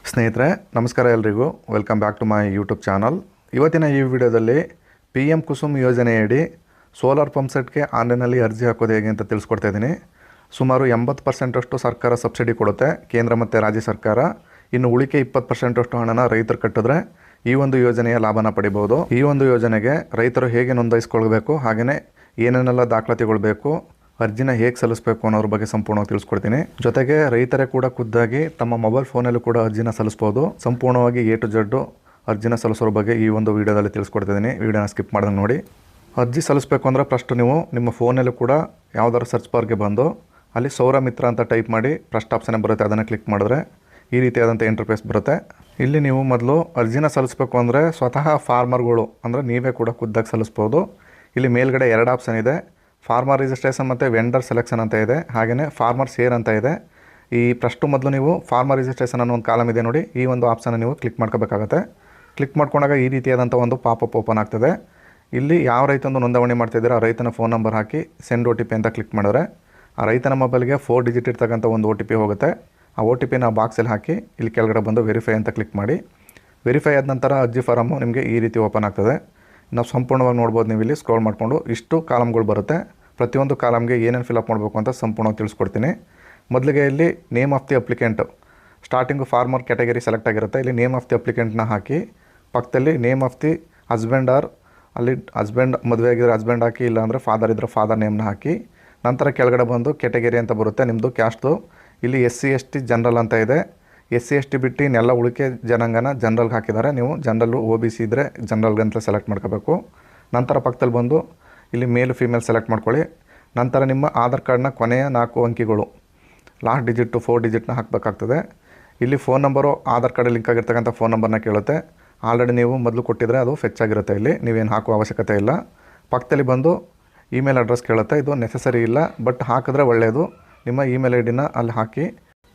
ಸ್ನೇಹಿತರೆ ನಮಸ್ಕಾರ ಎಲ್ರಿಗೂ welcome back to my YouTube channel. ಇವತ್ತಿನ ಈ ವಿಡಿಯೋದಲ್ಲಿ PM ಕುಸುಮ್ ಯೋಜನೆಯಡಿ ಸೋಲಾರ್ ಪಂಪ್ ಸೆಟ್ಗೆ ಆನ್ಲೈನಲ್ಲಿ ಅರ್ಜಿ ಹಾಕೋದು ಹೇಗೆ ಅಂತ ತಿಳಿಸ್ಕೊಡ್ತಾ ಇದ್ದೀನಿ. ಸುಮಾರು 80% ಸರ್ಕಾರ ಸಬ್ಸಿಡಿ ಕೊಡುತ್ತೆ, ಕೇಂದ್ರ ಮತ್ತು ರಾಜ್ಯ ಸರ್ಕಾರ. ಇನ್ನು ಉಳಿಕೆ 20% ಹಣನ ರೈತರು ಕಟ್ಟಿದ್ರೆ ಈ ಒಂದು ಯೋಜನೆಯ ಲಾಭನ ಪಡಿಬೋದು. ಈ ಒಂದು ಯೋಜನೆಗೆ ರೈತರು ಹೇಗೆ ನೋಂದಾಯಿಸ್ಕೊಳ್ಬೇಕು, ಹಾಗೆಯೇ ಏನೇನೆಲ್ಲ ದಾಖಲಾತಿಗಳು ಬೇಕು, ಅರ್ಜಿನ ಹೇಗೆ ಸಲ್ಲಿಸಬೇಕು ಅನ್ನೋದ್ರ ಬಗ್ಗೆ ಸಂಪೂರ್ಣವಾಗಿ ತಿಳಿಸ್ಕೊಡ್ತೀನಿ. ಜೊತೆಗೆ ರೈತರೇ ಕೂಡ ಖುದ್ದಾಗಿ ತಮ್ಮ ಮೊಬೈಲ್ ಫೋನಲ್ಲಿ ಕೂಡ ಅರ್ಜಿನ ಸಲ್ಲಿಸ್ಬೋದು. ಸಂಪೂರ್ಣವಾಗಿ A to Z ಅರ್ಜಿನ ಸಲ್ಲಿಸೋರ ಬಗ್ಗೆ ಈ ಒಂದು ವಿಡಿಯೋದಲ್ಲಿ ತಿಳಿಸ್ಕೊಡ್ತಿದ್ದೀನಿ. ವಿಡಿಯೋನ ಸ್ಕಿಪ್ ಮಾಡ್ದಂಗೆ ನೋಡಿ. ಅರ್ಜಿ ಸಲ್ಲಿಸಬೇಕು ಅಂದರೆ ಫಸ್ಟ್ ನೀವು ನಿಮ್ಮ ಫೋನಲ್ಲಿ ಕೂಡ ಯಾವುದಾದ್ರು ಸರ್ಚ್ ಬಾರ್ಗೆ ಬಂದು ಅಲ್ಲಿ ಸೌರ ಮಿತ್ರ ಅಂತ ಟೈಪ್ ಮಾಡಿ ಫಸ್ಟ್ ಆಪ್ಷನ್ ಬರುತ್ತೆ, ಅದನ್ನು ಕ್ಲಿಕ್ ಮಾಡಿದ್ರೆ ಈ ರೀತಿಯಾದಂಥ ಇಂಟರ್ಫೇಸ್ ಬರುತ್ತೆ. ಇಲ್ಲಿ ನೀವು ಮೊದಲು ಅರ್ಜಿನ ಸಲ್ಲಿಸಬೇಕು ಅಂದರೆ ಸ್ವತಃ ಫಾರ್ಮರ್ಗಳು ಅಂದರೆ ನೀವೇ ಕೂಡ ಖುದ್ದಾಗಿ ಸಲ್ಲಿಸ್ಬೋದು. ಇಲ್ಲಿ ಮೇಲ್ಗಡೆ 2 ಆಪ್ಷನ್ ಇದೆ, ಫಾರ್ಮರ್ ರಿಜಿಸ್ಟ್ರೇಷನ್ ಮತ್ತು ವೆಂಡರ್ ಸೆಲೆಕ್ಷನ್ ಅಂತ ಇದೆ, ಹಾಗೆಯೇ ಫಾರ್ಮರ್ ಶೇರ್ ಅಂತ ಇದೆ. ಈ ಫಸ್ಟು ಮೊದಲು ನೀವು ಫಾರ್ಮರ್ ರಿಜಿಸ್ಟ್ರೇಷನ್ ಅನ್ನೋ ಒಂದು ಕಾಲಮ್ ಇದೆ ನೋಡಿ, ಈ ಒಂದು ಆಪ್ಷನ್ ನೀವು ಕ್ಲಿಕ್ ಮಾಡ್ಕೋಬೇಕಾಗತ್ತೆ. ಕ್ಲಿಕ್ ಮಾಡ್ಕೊಂಡಾಗ ಈ ರೀತಿಯಾದಂಥ ಒಂದು ಪಾಪಪ್ ಓಪನ್ ಆಗ್ತದೆ. ಇಲ್ಲಿ ಯಾವ ರೈತಂದು ನೋಂದಣಿ ಮಾಡ್ತಿದ್ದೀರ ಆ ರೈತನ ಫೋನ್ ನಂಬರ್ ಹಾಕಿ ಸೆಂಡ್ OTP ಅಂತ ಕ್ಲಿಕ್ ಮಾಡಿದ್ರೆ ಆ ರೈತನ ಮೊಬೈಲ್ಗೆ 4 ಡಿಜಿಟ್ ಇರ್ತಕ್ಕಂಥ ಒಂದು OTP ಹೋಗುತ್ತೆ. ಆ OTPನ ಬಾಕ್ಸಲ್ಲಿ ಹಾಕಿ ಇಲ್ಲಿ ಕೆಳಗಡೆ ಬಂದು ವೆರಿಫೈ ಅಂತ ಕ್ಲಿಕ್ ಮಾಡಿ. ವೆರಿಫೈ ಆದ ನಂತರ ಅರ್ಜಿ ಫಾರಮ್ಮು ನಿಮಗೆ ಈ ರೀತಿ ಓಪನ್ ಆಗ್ತದೆ. ನಾವು ಸಂಪೂರ್ಣವಾಗಿ ನೋಡ್ಬೋದು, ನೀವು ಇಲ್ಲಿ ಸ್ಕ್ರೋಲ್ ಮಾಡಿಕೊಂಡು ಇಷ್ಟು ಕಾಲಮ್ಗಳು ಬರುತ್ತೆ. ಪ್ರತಿಯೊಂದು ಕಾಲಮ್ಗೆ ಏನೇನು ಫಿಲಪ್ ಮಾಡಬೇಕು ಅಂತ ಸಂಪೂರ್ಣವಾಗಿ ತಿಳಿಸ್ಕೊಡ್ತೀನಿ. ಮೊದಲಿಗೆ ಇಲ್ಲಿ name of the applicant, starting farmer category select ಆಗಿರುತ್ತೆ. ಇಲ್ಲಿ ನೇಮ್ ಆಫ್ ದಿ ಅಪ್ಲಿಕೆಂಟ್ನ ಹಾಕಿ ಪಕ್ಕದಲ್ಲಿ name of the husband or ಅಲ್ಲಿ ಹಸ್ಬೆಂಡ್ ಮದುವೆ ಆಗಿದ್ರೆ ಹಸ್ಬೆಂಡ್ ಹಾಕಿ, ಇಲ್ಲಾಂದರೆ ಫಾದರ್ ಇದ್ದರೆ ಫಾದರ್ ನೇಮ್ನ ಹಾಕಿ. ನಂತರ ಕೆಳಗಡೆ ಬಂದು ಕ್ಯಾಟಗರಿ ಅಂತ ಬರುತ್ತೆ ನಿಮ್ಮದು ಕ್ಯಾಸ್ಟು. ಇಲ್ಲಿ SC/ST ಜನರಲ್ ಅಂತ ಇದೆ. SC/ST ಬಿಟ್ಟು ಇನ್ನೆಲ್ಲ ಉಳಿಕೆ ಜನಾಂಗನ ಜನರಲ್ಗೆ ಹಾಕಿದ್ದಾರೆ. ನೀವು ಜನರಲ್ಲು OBC ಇದ್ದರೆ ಜನರಲ್ಗಂತ ಸೆಲೆಕ್ಟ್ ಮಾಡ್ಕೋಬೇಕು. ನಂತರ ಪಕ್ಕದಲ್ಲಿ ಬಂದು ಇಲ್ಲಿ ಮೇಲ್ ಫೀಮೇಲ್ ಸೆಲೆಕ್ಟ್ ಮಾಡ್ಕೊಳ್ಳಿ. ನಂತರ ನಿಮ್ಮ ಆಧಾರ್ ಕಾರ್ಡ್ನ ಕೊನೆಯ 4 ಅಂಕಿಗಳು ಲಾಸ್ಟ್ ಡಿಜಿಟು 4 ಡಿಜಿಟ್ನ ಹಾಕಬೇಕಾಗ್ತದೆ. ಇಲ್ಲಿ phone number Aadhaar card link ಆಗಿರ್ತಕ್ಕಂಥ ಫೋನ್ ನಂಬರ್ನ ಕೇಳುತ್ತೆ. ಆಲ್ರೆಡಿ ನೀವು ಮೊದಲು ಕೊಟ್ಟಿದ್ರೆ ಅದು ಫೆಚ್ ಆಗಿರುತ್ತೆ, ಇಲ್ಲಿ ನೀವೇನು ಹಾಕುವ ಅವಶ್ಯಕತೆ ಇಲ್ಲ. ಪಕ್ಕದಲ್ಲಿ ಬಂದು ಇಮೇಲ್ ಅಡ್ರೆಸ್ ಕೇಳುತ್ತೆ, ಇದು ನೆಸೆಸರಿ ಇಲ್ಲ, ಬಟ್ ಹಾಕಿದ್ರೆ ಒಳ್ಳೆಯದು. ನಿಮ್ಮ ಇಮೇಲ್ ID ಅಲ್ಲಿ ಹಾಕಿ.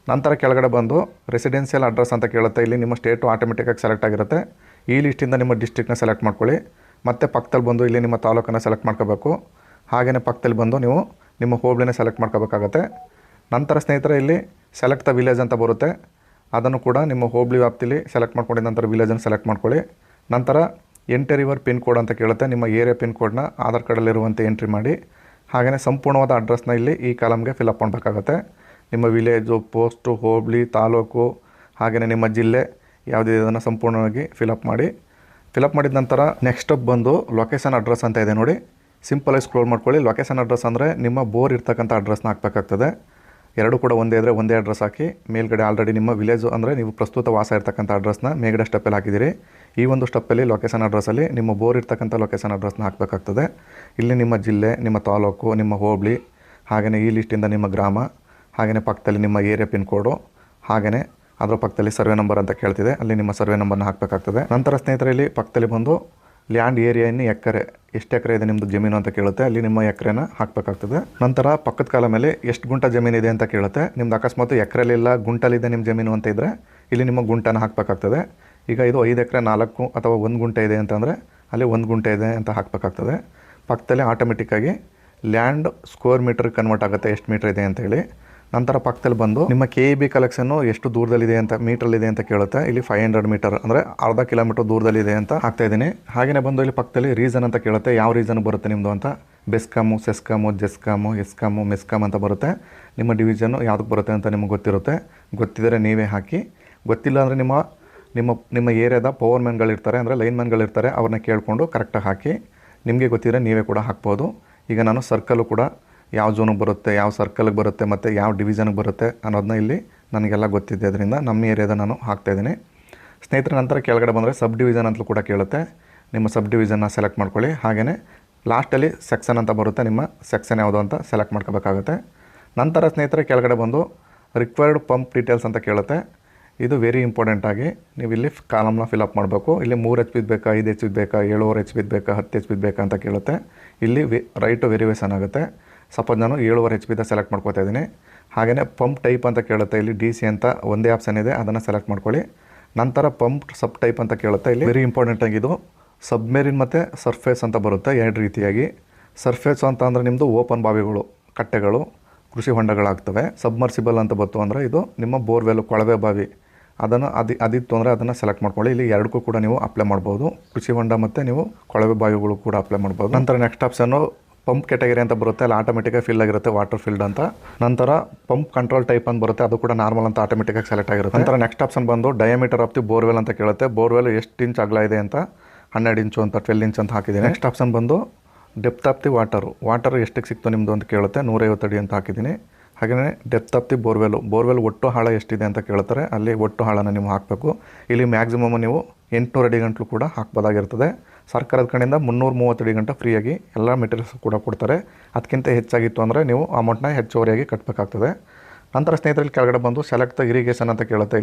ನಂತರ ಕೆಳಗಡೆ ಬಂದು ರೆಸಿಡೆನ್ಷಿಯಲ್ ಅಡ್ರೆಸ್ ಅಂತ ಕೇಳುತ್ತೆ. ಇಲ್ಲಿ ನಿಮ್ಮ ಸ್ಟೇಟು ಆಟೋಮೆಟಿಕ್ಕಾಗಿ ಸೆಲೆಕ್ಟ್ ಆಗಿರುತ್ತೆ. ಈ ಲಿಸ್ಟಿಂದ ನಿಮ್ಮ ಡಿಸ್ಟ್ರಿಕ್ಟ್ನ ಸೆಲೆಕ್ಟ್ ಮಾಡ್ಕೊಳ್ಳಿ. ಮತ್ತು ಪಕ್ಕದಲ್ಲಿ ಬಂದು ಇಲ್ಲಿ ನಿಮ್ಮ ತಾಲೂಕನ್ನು ಸೆಲೆಕ್ಟ್ ಮಾಡ್ಕೋಬೇಕು. ಹಾಗೆಯೇ ಪಕ್ಕದಲ್ಲಿ ಬಂದು ನೀವು ನಿಮ್ಮ ಹೋಬಳಿನ ಸೆಲೆಕ್ಟ್ ಮಾಡ್ಕೋಬೇಕಾಗತ್ತೆ. ನಂತರ ಸ್ನೇಹಿತರೆ ಇಲ್ಲಿ ಸೆಲೆಕ್ಟ್ ದ ವಿಲೇಜ್ ಅಂತ ಬರುತ್ತೆ, ಅದನ್ನು ಕೂಡ ನಿಮ್ಮ ಹೋಬಳಿ ವ್ಯಾಪ್ತಿಲಿ ಸೆಲೆಕ್ಟ್ ಮಾಡ್ಕೊಂಡಿದ್ದ ನಂತರ ವಿಲೇಜನ್ನು ಸೆಲೆಕ್ಟ್ ಮಾಡ್ಕೊಳ್ಳಿ. ನಂತರ ಎಂಟರ್ ಯುವರ್ ಪಿನ್ ಕೋಡ್ ಅಂತ ಕೇಳುತ್ತೆ, ನಿಮ್ಮ ಏರಿಯಾ ಪಿನ್ ಕೋಡ್ನ ಆಧಾರ್ ಕಾರ್ಡಲ್ಲಿರುವಂತೆ ಎಂಟ್ರಿ ಮಾಡಿ. ಹಾಗೆಯೇ ಸಂಪೂರ್ಣವಾದ ಅಡ್ರೆಸ್ನ ಇಲ್ಲಿ ಈ ಕಾಲಮ್ಗೆ ಫಿಲಪ್ ಮಾಡಬೇಕಾಗತ್ತೆ. ನಿಮ್ಮ ವಿಲೇಜು, ಪೋಸ್ಟು, ಹೋಬಳಿ, ತಾಲೂಕು, ಹಾಗೆಯೇ ನಿಮ್ಮ ಜಿಲ್ಲೆ ಯಾವುದಿದೆ ಅದನ್ನು ಸಂಪೂರ್ಣವಾಗಿ ಫಿಲಪ್ ಮಾಡಿ. ಫಿಲಪ್ ಮಾಡಿದ ನಂತರ ನೆಕ್ಸ್ಟ್ ಸ್ಟೆಪ್ ಬಂದು ಲೊಕೇಶನ್ ಅಡ್ರೆಸ್ ಅಂತ ಇದೆ ನೋಡಿ, ಸಿಂಪಲಾಗಿ ಸ್ಕ್ರೋಲ್ ಮಾಡ್ಕೊಳ್ಳಿ. ಲೊಕೇಶನ್ ಅಡ್ರೆಸ್ ಅಂದರೆ ನಿಮ್ಮ ಬೋರ್ ಇರ್ತಕ್ಕಂಥ ಅಡ್ರೆಸ್ನ ಹಾಕಬೇಕಾಗ್ತದೆ. ಎರಡು ಕೂಡ ಒಂದೇ ಇದ್ದರೆ ಒಂದೇ ಅಡ್ರೆಸ್ ಹಾಕಿ. ಮೇಲ್ಗಡೆ ಆಲ್ರೆಡಿ ನಿಮ್ಮ ವಿಲೇಜು ಅಂದರೆ ನೀವು ಪ್ರಸ್ತುತ ವಾಸ ಇರ್ತಕ್ಕಂಥ ಅಡ್ರೆಸ್ನ ಮೇಲ್ಗಡೆ ಸ್ಟೆಪ್ಪಲ್ಲಿ ಹಾಕಿದ್ದೀರಿ. ಈ ಒಂದು ಸ್ಟೆಪ್ಪಲ್ಲಿ ಲೊಕೇಶನ್ ಅಡ್ರೆಸ್ಸಲ್ಲಿ ನಿಮ್ಮ ಬೋರ್ ಇರ್ತಕ್ಕಂಥ ಲೊಕೇಶನ್ ಅಡ್ರೆಸ್ನ ಹಾಕಬೇಕಾಗ್ತದೆ. ಇಲ್ಲಿ ನಿಮ್ಮ ಜಿಲ್ಲೆ, ನಿಮ್ಮ ತಾಲೂಕು, ನಿಮ್ಮ ಹೋಬಳಿ, ಹಾಗೆಯೇ ಈ ಲಿಸ್ಟಿಂದ ನಿಮ್ಮ ಗ್ರಾಮ, ಹಾಗೆಯೇ ಪಕ್ಕದಲ್ಲಿ ನಿಮ್ಮ ಏರಿಯಾ ಪಿನ್ ಕೋಡು, ಹಾಗೆಯೇ ಅದರ ಪಕ್ಕದಲ್ಲಿ ಸರ್ವೆ ನಂಬರ್ ಅಂತ ಕೇಳ್ತಿದೆ, ಅಲ್ಲಿ ನಿಮ್ಮ ಸರ್ವೆ ನಂಬರ್ನ ಹಾಕಬೇಕಾಗ್ತದೆ. ನಂತರ ಸ್ನೇಹಿತರಲ್ಲಿ ಪಕ್ಕದಲ್ಲಿ ಬಂದು ಲ್ಯಾಂಡ್ ಏರಿಯಾ ಇನ್ನು ಎಕರೆ, ಎಷ್ಟು ಎಕರೆ ಇದೆ ನಿಮ್ಮದು ಜಮೀನು ಅಂತ ಕೇಳುತ್ತೆ, ಅಲ್ಲಿ ನಿಮ್ಮ ಎಕರೆನ ಹಾಕಬೇಕಾಗ್ತದೆ. ನಂತರ ಪಕ್ಕದ ಕಾಲ ಮೇಲೆ ಎಷ್ಟು ಗುಂಟ ಜಮೀನು ಇದೆ ಅಂತ ಕೇಳುತ್ತೆ. ನಿಮ್ದು ಅಕಸ್ಮಾತ್ ಎಕರೆಲಿಲ್ಲ ಗುಂಟಲ್ಲಿದೆ ನಿಮ್ಮ ಜಮೀನು ಅಂತ ಇದ್ದರೆ ಇಲ್ಲಿ ನಿಮ್ಮ ಗುಂಟನ ಹಾಕಬೇಕಾಗ್ತದೆ. ಈಗ ಇದು 5 ಎಕರೆ 4 ಅಥವಾ 1 ಗುಂಟೆ ಇದೆ ಅಂತಂದರೆ ಅಲ್ಲಿ 1 ಗುಂಟೆ ಇದೆ ಅಂತ ಹಾಕಬೇಕಾಗ್ತದೆ. ಪಕ್ಕದಲ್ಲಿ ಆಟೋಮೆಟಿಕ್ಕಾಗಿ ಲ್ಯಾಂಡ್ ಸ್ಕ್ವೇರ್ ಮೀಟ್ರಿಗೆ ಕನ್ವರ್ಟ್ ಆಗುತ್ತೆ, ಎಷ್ಟು ಮೀಟ್ರ್ ಇದೆ ಅಂತೇಳಿ. ನಂತರ ಪಕ್ಕದಲ್ಲಿ ಬಂದು ನಿಮ್ಮ KEB ಕಲೆಕ್ಷನ್ನು ಎಷ್ಟು ದೂರದಲ್ಲಿದೆ ಅಂತ ಮೀಟ್ರಲ್ಲಿದೆ ಅಂತ ಕೇಳುತ್ತೆ. ಇಲ್ಲಿ 500 ಮೀಟರ್ ಅಂದರೆ ಅರ್ಧ ಕಿಲೋಮೀಟರ್ ದೂರದಲ್ಲಿದೆ ಅಂತ ಹಾಕ್ತಾಯಿದ್ದೀನಿ. ಹಾಗೆಯೇ ಬಂದು ಇಲ್ಲಿ ಪಕ್ಕದಲ್ಲಿ ರೀಸನ್ ಅಂತ ಕೇಳುತ್ತೆ, ಯಾವ ರೀಸನ್ ಬರುತ್ತೆ ನಿಮ್ಮದು ಅಂತ. ಬೆಸ್ಕಾಮು, ಸೆಸ್ಕಾಮು, ಜೆಸ್ಕಾಮು, ಎಸ್ಕಾಮು, ಮೆಸ್ಕಾಮ್ ಅಂತ ಬರುತ್ತೆ. ನಿಮ್ಮ ಡಿವಿಷನ್ನು ಯಾವುದಕ್ಕೆ ಬರುತ್ತೆ ಅಂತ ನಿಮಗೆ ಗೊತ್ತಿರುತ್ತೆ. ಗೊತ್ತಿದ್ದರೆ ನೀವೇ ಹಾಕಿ. ಗೊತ್ತಿಲ್ಲ ಅಂದರೆ ನಿಮ್ಮ ಏರಿಯಾದ ಪವರ್ ಮ್ಯಾನ್ಗಳಿರ್ತಾರೆ, ಅಂದರೆ ಲೈನ್ ಮ್ಯಾನ್ಗಳಿರ್ತಾರೆ, ಅವ್ರನ್ನ ಕೇಳಿಕೊಂಡು ಕರೆಕ್ಟಾಗಿ ಹಾಕಿ. ನಿಮಗೆ ಗೊತ್ತಿದ್ದರೆ ನೀವೇ ಕೂಡ ಹಾಕ್ಬೋದು. ಈಗ ನಾನು ಸರ್ಕಲ್ಲು ಕೂಡ ಯಾವ ಝೋನಿಗೆ ಬರುತ್ತೆ, ಯಾವ ಸರ್ಕಲ್ಗೆ ಬರುತ್ತೆ ಮತ್ತು ಯಾವ ಡಿವಿಷನ್ಗೆ ಬರುತ್ತೆ ಅನ್ನೋದನ್ನ ಇಲ್ಲಿ ನನಗೆಲ್ಲ ಗೊತ್ತಿದೆ, ಅದರಿಂದ ನಮ್ಮ ಏರಿಯಾದ ನಾನು ಹಾಕ್ತಾಯಿದ್ದೀನಿ. ಸ್ನೇಹಿತರೆ ನಂತರ ಕೆಳಗಡೆ ಬಂದರೆ ಸಬ್ ಡಿವಿಷನ್ ಅಂತಲೂ ಕೂಡ ಕೇಳುತ್ತೆ. ನಿಮ್ಮ ಸಬ್ ಡಿವಿಷನ್ನ ಸೆಲೆಕ್ಟ್ ಮಾಡ್ಕೊಳ್ಳಿ. ಹಾಗೆಯೇ ಲಾಸ್ಟಲ್ಲಿ ಸೆಕ್ಷನ್ ಅಂತ ಬರುತ್ತೆ, ನಿಮ್ಮ ಸೆಕ್ಷನ್ ಯಾವುದು ಅಂತ ಸೆಲೆಕ್ಟ್ ಮಾಡ್ಕೋಬೇಕಾಗುತ್ತೆ. ನಂತರ ಸ್ನೇಹಿತರೆ ಕೆಳಗಡೆ ಬಂದು ರಿಕ್ವೈರ್ಡ್ ಪಂಪ್ ಡೀಟೇಲ್ಸ್ ಅಂತ ಕೇಳುತ್ತೆ. ಇದು ವೆರಿ ಇಂಪಾರ್ಟೆಂಟಾಗಿ ನೀವು ಇಲ್ಲಿ ಕಾಲಮ್ನ ಫಿಲಪ್ ಮಾಡಬೇಕು. ಇಲ್ಲಿ 3 HP ಬೇಕಾ, 5 HP ಬೇಕಾ, 7.5 HP ಬೇಕಾ, 10 HP ಬೇಕಾ ಅಂತ ಕೇಳುತ್ತೆ. ಇಲ್ಲಿ ರೈಟು ವೆರಿವೇಷನ್ ಆಗುತ್ತೆ. ಸಪೋಸ್ ನಾನು 7.5 HP ಸೆಲೆಕ್ಟ್ ಮಾಡ್ಕೊತಾ ಇದ್ದೀನಿ. ಹಾಗೆಯೇ ಪಂಪ್ ಟೈಪ್ ಅಂತ ಕೇಳುತ್ತೆ, ಇಲ್ಲಿ DC ಅಂತ ಒಂದೇ ಆಪ್ಷನ್ ಇದೆ, ಅದನ್ನು ಸೆಲೆಕ್ಟ್ ಮಾಡ್ಕೊಳ್ಳಿ. ನಂತರ ಪಂಪ್ ಸಬ್ ಟೈಪ್ ಅಂತ ಕೇಳುತ್ತೆ. ಇಲ್ಲಿ ವೆರಿ ಇಂಪಾರ್ಟೆಂಟಾಗಿ ಇದು ಸಬ್ಮೆರಿನ್ ಮತ್ತು ಸರ್ಫೇಸ್ ಅಂತ ಬರುತ್ತೆ 2 ರೀತಿಯಾಗಿ. ಸರ್ಫೇಸ್ ಅಂತ ಅಂದರೆ ನಿಮ್ಮದು ಓಪನ್ ಬಾವಿಗಳು, ಕಟ್ಟೆಗಳು, ಕೃಷಿ ಹೊಂಡಗಳಾಗ್ತವೆ. ಸಬ್ಮರ್ಸಿಬಲ್ ಅಂತ ಬಂತು ಅಂದರೆ ಇದು ನಿಮ್ಮ ಬೋರ್ವೆಲ್, ಕೊಳವೆ ಬಾವಿ ಅದಿತ್ತು ಅಂದರೆ ಅದನ್ನು ಸೆಲೆಕ್ಟ್ ಮಾಡ್ಕೊಳ್ಳಿ. ಇಲ್ಲಿ ಎರಡಕ್ಕೂ ಕೂಡ ನೀವು ಅಪ್ಲೈ ಮಾಡ್ಬೋದು. ಕೃಷಿ ಹೊಂಡ ಮತ್ತು ನೀವು ಕೊಳವೆ ಬಾವಿಗಳು ಕೂಡ ಅಪ್ಲೈ ಮಾಡ್ಬೋದು. ನಂತರ ನೆಕ್ಸ್ಟ್ ಆಪ್ಷನ್ನು ಪಂಪ್ ಕ್ಯಾಟಗರಿ ಅಂತ ಬರುತ್ತೆ, ಅಲ್ಲಿ ಆಟೋಮೆಟಿಕಾಗಿ ಫಿಲ್ ಆಗಿರುತ್ತೆ ವಾಟರ್ ಫಿಲ್ಡ್ ಅಂತ. ನಂತರ ಪಂಪ್ ಕಂಟ್ರೋಲ್ ಟೈಪ್ ಅಂತ ಬರುತ್ತೆ, ಅದು ಕೂಡ ನಾರ್ಮಲ್ ಅಂತ ಆಟೋಮೆಟಿಕಾಗಿ ಸೆಲೆಕ್ಟ್ ಆಗಿರುತ್ತೆ. ನಂತರ ನೆಕ್ಸ್ಟ್ ಆಪ್ಷನ್ ಬಂದು ಡಯಾಮೀಟರ್ ಆಫ್ ದಿ ಬೋರ್ವೆಲ್ ಅಂತ ಕೇಳುತ್ತೆ. ಬೋರ್ವೆಲ್ ಎಷ್ಟು ಇಂಚ್ ಅಗಲ ಇದೆ ಅಂತ 12 ಇಂಚು ಅಂತ 12 ಇಂಚ್ ಅಂತ ಹಾಕಿದ್ದೀನಿ. ನೆಕ್ಸ್ಟ್ ಆಪ್ಷನ್ ಬಂದು ಡೆಪ್ತ್ ಆಫ್ ದಿ ವಾಟರ್ ಎಷ್ಟಕ್ಕೆ ಸಿಕ್ತು ನಿಮ್ಮದು ಅಂತ ಕೇಳುತ್ತೆ. 150 ಅಡಿ ಅಂತ ಹಾಕಿದ್ದೀನಿ. ಹಾಗೆಯೇ ಡೆಪ್ತ್ ಆಫ್ ದಿ ಬೋರ್ವೆಲ್ ಒಟ್ಟು ಆಳ ಎಷ್ಟಿದೆ ಅಂತ ಕೇಳ್ತಾರೆ. ಅಲ್ಲಿ ಒಟ್ಟು ಆಳನ ನೀವು ಹಾಕಬೇಕು. ಇಲ್ಲಿ ಮ್ಯಾಕ್ಸಿಮಮ್ ನೀವು 800 ಅಡಿ ಗಂಟಲು ಕೂಡ ಹಾಕ್ಬೋದಾಗಿರ್ತದೆ. ಸರ್ಕಾರದ ಕಡೆಯಿಂದ 330 ಅಡಿ ಗಂಟ ಫ್ರೀಯಾಗಿ ಎಲ್ಲ ಮೆಟೀರಿಯಲ್ಸ್ ಕೂಡ ಕೊಡ್ತಾರೆ. ಅದಕ್ಕಿಂತ ಹೆಚ್ಚಾಗಿತ್ತು ಅಂದರೆ ನೀವು ಅಮೌಂಟ್ನ ಹೆಚ್ಚುವರಿಯಾಗಿ ಕಟ್ಟಬೇಕಾಗ್ತದೆ. ನಂತರ ಸ್ನೇಹಿತರಲ್ಲಿ ಕೆಳಗಡೆ ಬಂದು ಸೆಲೆಕ್ಟ್ ದ ಇರಿಗೇಷನ್ ಅಂತ ಕೇಳುತ್ತೆ.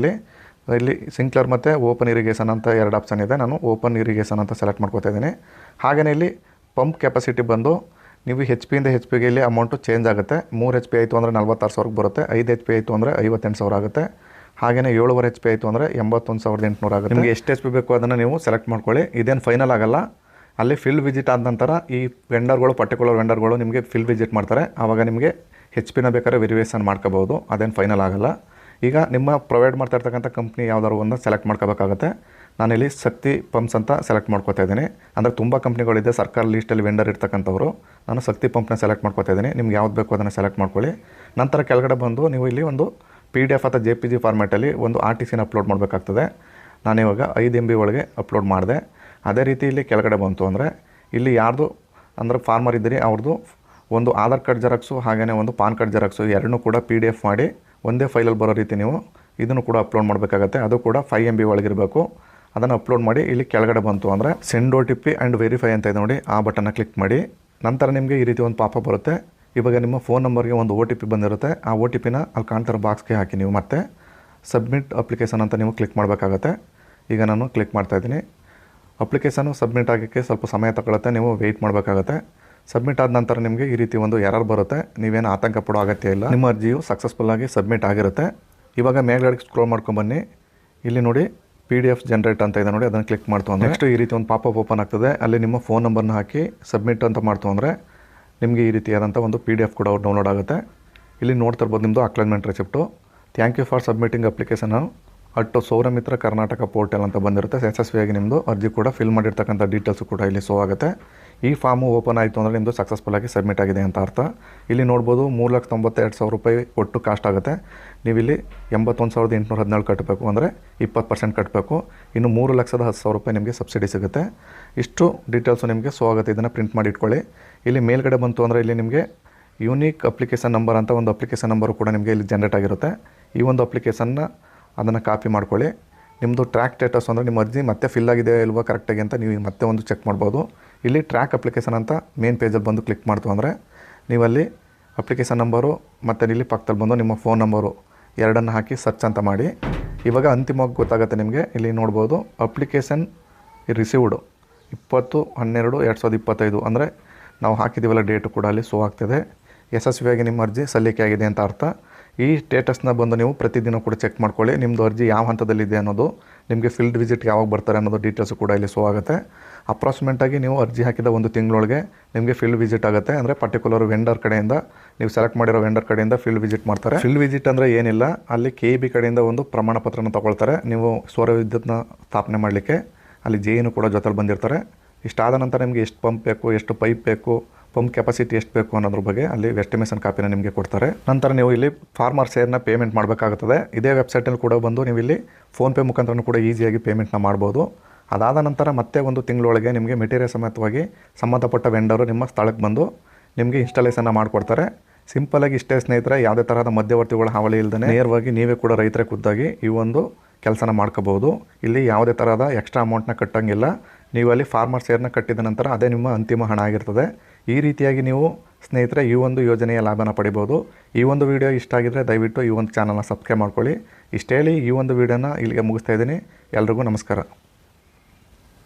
ಇಲ್ಲಿ ಸಿಂಕ್ಲರ್ ಮತ್ತು ಓಪನ್ ಇರಿಗೇಷನ್ ಅಂತ 2 ಆಪ್ಷನ್ ಇದೆ. ನಾನು ಓಪನ್ ಇರಿಗೇಷನ್ ಅಂತ ಸೆಲೆಕ್ಟ್ ಮಾಡ್ಕೊತಾ ಇದ್ದೀನಿ. ಹಾಗೆಯೇ ಇಲ್ಲಿ ಪಂಪ್ ಕೆಪಾಸಿಟಿ ಬಂದು ನೀವು HP ಇಂದ HP ಗೆ ಇಲ್ಲಿ ಅಮೌಂಟು ಚೇಂಜ್ ಆಗುತ್ತೆ. 3 HP ಆಯಿತು ಅಂದರೆ 46,000 ಬರುತ್ತೆ. 5 HP ಆಯಿತು ಅಂದರೆ 58,000 ಆಗುತ್ತೆ. ಹಾಗೆಯೇ 7.5 HP ಆಯಿತು ಅಂದರೆ 81,800 ಆಗುತ್ತೆ. ನಿಮಗೆ ಎಷ್ಟು HP ಬೇಕು ಅದನ್ನು ನೀವು ಸೆಲೆಕ್ಟ್ ಮಾಡ್ಕೊಳ್ಳಿ. ಇದೇನು ಫೈನಲ್ ಆಗಲ್ಲ. ಅಲ್ಲಿ ಫೀಲ್ಡ್ ವಿಸಿಟ್ ಆದ ನಂತರ ಈ ಪರ್ಟಿಕ್ಯುಲರ್ ವೆಂಡರ್ಗಳು ನಿಮಗೆ ಫೀಲ್ಡ್ ವಿಸಿಟ್ ಮಾಡ್ತಾರೆ. ಆವಾಗ ನಿಮಗೆ HP ಬೇಕಾದ್ರೆ ವೆರಿಫಿಕೇಷನ್ ಮಾಡ್ಕೋಬೋದು. ಅದೇನು ಫೈನಲ್ ಆಗಲ್ಲ. ಈಗ ನಿಮ್ಮ ಪ್ರೊವೈಡ್ ಮಾಡ್ತಾ ಇರ್ತಕ್ಕಂಥ ಕಂಪ್ನಿ ಯಾವ್ದಾದ್ರು ಒಂದು ಸೆಲೆಕ್ಟ್ ಮಾಡ್ಕೋಬೇಕಾಗುತ್ತೆ. ನಾನಿಲ್ಲಿ ಶಕ್ತಿ ಪಂಪ್ಸ್ ಅಂತ ಸೆಲೆಕ್ಟ್ ಮಾಡ್ಕೊತಾ ಇದ್ದೀನಿ. ಅಂದರೆ ತುಂಬ ಕಂಪ್ನಿಗಳಿದೆ ಸರ್ಕಾರ ಲೀಸ್ಟಲ್ಲಿ ವೆಂಡರ್ ಇರ್ತಕ್ಕಂಥವ್ರು. ನಾನು ಶಕ್ತಿ ಪಂಪ್ನ ಸೆಲೆಕ್ಟ್ ಮಾಡ್ಕೊತಾ ಇದ್ದೀನಿ. ನಿಮ್ಗೆ ಯಾವ್ದು ಬೇಕು ಅದನ್ನು ಸೆಲೆಕ್ಟ್ ಮಾಡ್ಕೊಳ್ಳಿ. ನಂತರ ಕೆಳಗಡೆ ಬಂದು ನೀವು ಇಲ್ಲಿ ಒಂದು PDF ಅಥವಾ JPG ಫಾರ್ಮ್ಯಾಟಲ್ಲಿ ಒಂದು RTCನ ಅಪ್ಲೋಡ್ ಮಾಡಬೇಕಾಗ್ತದೆ. ನಾನಿವಾಗ 5 MB ಒಳಗೆ ಅಪ್ಲೋಡ್ ಮಾಡಿದೆ. ಅದೇ ರೀತಿ ಇಲ್ಲಿ ಕೆಳಗಡೆ ಬಂತು ಅಂದರೆ ಇಲ್ಲಿ ಯಾರ್ದು ಅಂದರೆ ಫಾರ್ಮರ್ ಇದ್ದೀರಿ ಅವ್ರದ್ದು ಒಂದು ಆಧಾರ್ ಕಾರ್ಡ್ ಜೆರಾಕ್ಸು ಹಾಗೆಯೇ ಒಂದು ಪಾನ್ ಕಾರ್ಡ್ ಜೆರಾಕ್ಸು ಎರಡನ್ನೂ ಕೂಡ PDF ಮಾಡಿ ಒಂದೇ ಫೈಲಲ್ಲಿ ಬರೋ ರೀತಿ ನೀವು ಇದನ್ನು ಕೂಡ ಅಪ್ಲೋಡ್ ಮಾಡಬೇಕಾಗತ್ತೆ. ಅದು ಕೂಡ 5 MB ಒಳಗಿರಬೇಕು. ಅದನ್ನು ಅಪ್ಲೋಡ್ ಮಾಡಿ ಇಲ್ಲಿ ಕೆಳಗಡೆ ಬಂತು ಅಂದರೆ ಸೆಂಡ್ OTP ಆ್ಯಂಡ್ ವೆರಿಫೈ ಅಂತ ಇದೆ ನೋಡಿ, ಆ ಬಟನ್ನ ಕ್ಲಿಕ್ ಮಾಡಿ. ನಂತರ ನಿಮಗೆ ಈ ರೀತಿ ಒಂದು ಪಾಪ ಬರುತ್ತೆ. ಇವಾಗ ನಿಮ್ಮ ಫೋನ್ ನಂಬರ್ಗೆ ಒಂದು OTP ಬಂದಿರುತ್ತೆ. ಆ OTPನ ಅಲ್ಲಿ ಕಾಣ್ತಿರೋ ಬಾಕ್ಸ್ಗೆ ಹಾಕಿ ನೀವು ಮತ್ತೆ ಸಬ್ಮಿಟ್ ಅಪ್ಲಿಕೇಶನ್ ಅಂತ ನೀವು ಕ್ಲಿಕ್ ಮಾಡಬೇಕಾಗತ್ತೆ. ಈಗ ನಾನು ಕ್ಲಿಕ್ ಮಾಡ್ತಾಯಿದ್ದೀನಿ. ಅಪ್ಲಿಕೇಶನು ಸಬ್ಮಿಟ್ ಆಗೋಕ್ಕೆ ಸ್ವಲ್ಪ ಸಮಯ ತಗೊಳುತ್ತೆ, ನೀವು ವೆಯ್ಟ್ ಮಾಡಬೇಕಾಗತ್ತೆ. ಸಬ್ಮಿಟ್ ಆದ ನಂತರ ನಿಮಗೆ ಈ ರೀತಿ ಒಂದು ಎರರ್ ಬರುತ್ತೆ. ನೀವೇನು ಆತಂಕ ಪಡೋ ಅಗತ್ಯ ಇಲ್ಲ. ನಿಮ್ಮ ಅರ್ಜಿಯು ಸಕ್ಸಸ್ಫುಲ್ಲಾಗಿ ಸಬ್ಮಿಟ್ ಆಗಿರುತ್ತೆ. ಇವಾಗ ಮೇಲ್ಗಡೆಗೆ ಸ್ಕ್ರೋಲ್ ಮಾಡ್ಕೊಂಬನ್ನಿ. ಇಲ್ಲಿ ನೋಡಿ PDF ಜನರೇಟ್ ಅಂತ ಇದೆ ನೋಡಿ, ಅದನ್ನು ಕ್ಲಿಕ್ ಮಾಡ್ತು ಅಂದರೆ ನೆಕ್ಸ್ಟ್ ಈ ರೀತಿ ಒಂದು ಪಾಪಪ್ ಓಪನ್ ಆಗ್ತದೆ. ಅಲ್ಲಿ ನಿಮ್ಮ ಫೋನ್ ನಂಬರ್ನ ಹಾಕಿ ಸಬ್ಮಿಟ್ ಅಂತ ಮಾಡ್ತು ಅಂದರೆ ನಿಮಗೆ ಈ ರೀತಿಯಾದಂಥ ಒಂದು PDF ಕೂಡ ಡೌನ್ಲೋಡ್ ಆಗುತ್ತೆ. ಇಲ್ಲಿ ನೋಡ್ತಾ ಇರ್ಬೋದು ನಿಮ್ಮದು acknowledgement receipt. Thank you for submitting application Souramitra Karnataka portal ಅಂತ ಬಂದಿರುತ್ತೆ. ಯಶಸ್ವಿಯಾಗಿ ನಿಮ್ಮದು ಅರ್ಜಿ ಕೂಡ ಫಿಲ್ ಮಾಡಿರ್ತಕ್ಕಂಥ ಡೀಟೇಲ್ಸು ಕೂಡ ಇಲ್ಲಿ ಶೋ ಆಗುತ್ತೆ. ಈ ಫಾರ್ಮು ಓಪನ್ ಆಯಿತು ಅಂದರೆ ನಿಮ್ಮದು ಸಕ್ಸಸ್ಫುಲ್ಲಾಗಿ ಸಬ್ಮಿಟ್ ಆಗಿದೆ ಅಂತ ಅರ್ಥ. ಇಲ್ಲಿ ನೋಡ್ಬೋದು 3,92,000 ರೂಪಾಯಿ ಒಟ್ಟು ಕಾಸ್ಟ್ ಆಗುತ್ತೆ. ನೀವಿಲ್ಲಿ 81,817 ಕಟ್ಟಬೇಕು ಅಂದರೆ 20% ಕಟ್ಟಬೇಕು. ಇನ್ನು 3,10,000 ರೂಪಾಯಿ ನಿಮಗೆ ಸಬ್ಸಿಡಿ ಸಿಗುತ್ತೆ. ಇಷ್ಟು ಡೀಟೇಲ್ಸು ನಿಮಗೆ ಶೋ ಆಗುತ್ತೆ. ಇದನ್ನು ಪ್ರಿಂಟ್ ಮಾಡಿ ಇಟ್ಕೊಳ್ಳಿ. ಇಲ್ಲಿ ಮೇಲ್ಗಡೆ ಬಂತು ಅಂದರೆ ಇಲ್ಲಿ ನಿಮಗೆ ಯೂನಿಕ್ ಅಪ್ಲಿಕೇಶನ್ ನಂಬರ್ ಅಂತ ಒಂದು ಅಪ್ಲಿಕೇಶನ್ ನಂಬರು ಕೂಡ ನಿಮಗೆ ಇಲ್ಲಿ ಜನರೇಟ್ ಆಗಿರುತ್ತೆ. ಈ ಒಂದು ಅಪ್ಲಿಕೇಶನ್ನ ಅದನ್ನು ಕಾಪಿ ಮಾಡ್ಕೊಳ್ಳಿ. ನಿಮ್ಮದು ಟ್ರ್ಯಾಕ್ ಸ್ಟೇಟಸ್ ಅಂದರೆ ನಿಮ್ಮ ಅರ್ಜಿ ಮತ್ತೆ ಫಿಲ್ ಆಗಿದೆ ಇಲ್ವಾ ಕರೆಕ್ಟಾಗಿ ಅಂತ ನೀವು ಮತ್ತೆ ಒಂದು ಚೆಕ್ ಮಾಡ್ಬೋದು. ಇಲ್ಲಿ ಟ್ರ್ಯಾಕ್ ಅಪ್ಲಿಕೇಶನ್ ಅಂತ ಮೇನ್ ಪೇಜಲ್ಲಿ ಬಂದು ಕ್ಲಿಕ್ ಮಾಡ್ತು ಅಂದರೆ ನೀವಲ್ಲಿ ಅಪ್ಲಿಕೇಶನ್ ನಂಬರು ಮತ್ತು ಇಲ್ಲಿ ಪಕ್ಕದಲ್ಲಿ ಬಂದು ನಿಮ್ಮ ಫೋನ್ ನಂಬರು ಎರಡನ್ನು ಹಾಕಿ ಸರ್ಚ್ ಅಂತ ಮಾಡಿ. ಇವಾಗ ಅಂತಿಮವಾಗಿ ಗೊತ್ತಾಗುತ್ತೆ ನಿಮಗೆ. ಇಲ್ಲಿ ನೋಡ್ಬೋದು ಅಪ್ಲಿಕೇಶನ್ ರಿಸೀವ್ಡು 20/12/2025 ಅಂದರೆ ನಾವು ಹಾಕಿದ್ದೀವಲ್ಲ ಡೇಟು ಕೂಡ ಅಲ್ಲಿ ಶೋ ಆಗ್ತಿದೆ. ಯಶಸ್ವಿಯಾಗಿ ನಿಮ್ಮ ಅರ್ಜಿ ಸಲ್ಲಿಕೆ ಆಗಿದೆ ಅಂತ ಅರ್ಥ. ಈ ಸ್ಟೇಟಸ್ನ ಬಂದು ನೀವು ಪ್ರತಿದಿನ ಕೂಡ ಚೆಕ್ ಮಾಡ್ಕೊಳ್ಳಿ. ನಿಮ್ಮದು ಅರ್ಜಿ ಯಾವ ಹಂತದಲ್ಲಿದೆ ಅನ್ನೋದು, ನಿಮಗೆ ಫೀಲ್ಡ್ ವಿಸಿಟ್ ಯಾವಾಗ ಬರ್ತಾರೆ ಅನ್ನೋದು ಡೀಟೇಲ್ಸು ಕೂಡ ಇಲ್ಲಿ ಶೋ ಆಗುತ್ತೆ. ಅಪ್ರಾಕ್ಸಿಮೇಟಾಗಿ ನೀವು ಅರ್ಜಿ ಹಾಕಿದ 1 ತಿಂಗಳೊಳಗೆ ನಿಮಗೆ ಫೀಲ್ಡ್ ವಿಸಿಟ್ ಆಗುತ್ತೆ. ಅಂದರೆ ಪರ್ಟಿಕ್ಯುಲರ್ ವೆಂಡರ್ ಕಡೆಯಿಂದ ನೀವು ಸೆಲೆಕ್ಟ್ ಮಾಡಿರೋ ವೆಂಡರ್ ಕಡೆಯಿಂದ ಫೀಲ್ಡ್ ವಿಸಿಟ್ ಮಾಡ್ತಾರೆ. ಫೀಲ್ಡ್ ವಿಸಿಟ್ ಅಂದರೆ ಏನಿಲ್ಲ, ಅಲ್ಲಿ KEB ಕಡೆಯಿಂದ ಒಂದು ಪ್ರಮಾಣ ಪತ್ರನ ತೊಗೊಳ್ತಾರೆ. ನೀವು ಸೌರ ವಿದ್ಯುತ್ನ ಸ್ಥಾಪನೆ ಮಾಡಲಿಕ್ಕೆ ಅಲ್ಲಿ JEನು ಕೂಡ ಜೊತೆಲಿ ಬಂದಿರ್ತಾರೆ. ಇಷ್ಟಾದ ನಂತರ ನಿಮಗೆ ಎಷ್ಟು ಪಂಪ್ ಬೇಕು, ಎಷ್ಟು ಪೈಪ್ ಬೇಕು, ಪಂಪ್ ಕೆಪಾಸಿಟಿ ಎಷ್ಟು ಬೇಕು ಅನ್ನೋದ್ರ ಬಗ್ಗೆ ಅಲ್ಲಿ ಎಸ್ಟಿಮೇಷನ್ ಕಾಪಿನ ನಿಮಗೆ ಕೊಡ್ತಾರೆ. ನಂತರ ನೀವು ಇಲ್ಲಿ ಫಾರ್ಮರ್ ಶೇರ್ನ ಪೇಮೆಂಟ್ ಮಾಡಬೇಕಾಗುತ್ತದೆ. ಇದೇ ವೆಬ್ಸೈಟಲ್ಲಿ ಕೂಡ ಬಂದು ನೀವು ಇಲ್ಲಿ ಫೋನ್ಪೇ ಮುಖಾಂತರ ಕೂಡ ಈಸಿಯಾಗಿ ಪೇಮೆಂಟ್ನ ಮಾಡ್ಬೋದು. ಅದಾದ ನಂತರ ಮತ್ತೆ 1 ತಿಂಗಳೊಳಗೆ ನಿಮಗೆ ಮೆಟೀರಿಯಲ್ ಸಮೇತವಾಗಿ ಸಂಬಂಧಪಟ್ಟ ವೆಂಡರು ನಿಮ್ಮ ಸ್ಥಳಕ್ಕೆ ಬಂದು ನಿಮಗೆ ಇನ್ಸ್ಟಾಲೇಷನ್ನ ಮಾಡಿಕೊಡ್ತಾರೆ. ಸಿಂಪಲಾಗಿ ಇಷ್ಟೇ ಸ್ನೇಹಿತರೆ, ಯಾವುದೇ ತರಹದ ಮಧ್ಯವರ್ತಿಗಳ ಹಾವಳಿ ಇಲ್ಲದೆ ನೇರವಾಗಿ ನೀವೇ ಕೂಡ ರೈತರೇ ಖುದ್ದಾಗಿ ಈ ಒಂದು ಕೆಲಸನ ಮಾಡ್ಕೋಬೋದು. ಇಲ್ಲಿ ಯಾವುದೇ ತರಹದ ಎಕ್ಸ್ಟ್ರಾ ಅಮೌಂಟ್ನ ಕಟ್ಟೋಂಗಿಲ್ಲ. ನೀವು ಅಲ್ಲಿ ಫಾರ್ಮರ್ ಶೇರ್ನ ಕಟ್ಟಿದ ನಂತರ ಅದೇ ನಿಮ್ಮ ಅಂತಿಮ ಹಣ ಆಗಿರ್ತದೆ. ಈ ರೀತಿಯಾಗಿ ನೀವು ಸ್ನೇಹಿತರೆ ಈ ಒಂದು ಯೋಜನೆಯ ಲಾಭನ ಪಡಿಬೋದು. ಈ ಒಂದು ವಿಡಿಯೋ ಇಷ್ಟ ಆಗಿದ್ದರೆ ದಯವಿಟ್ಟು ಈ ಒಂದು ಚಾನಲ್ನ ಸಬ್ಸ್ಕ್ರೈಬ್ ಮಾಡ್ಕೊಳ್ಳಿ. ಇಷ್ಟೇ ಹೇಳಿ ಈ ಒಂದು ವಿಡಿಯೋನ ಇಲ್ಲಿಗೆ ಮುಗಿಸ್ತಾ ಇದ್ದೀನಿ. ಎಲ್ರಿಗೂ ನಮಸ್ಕಾರ.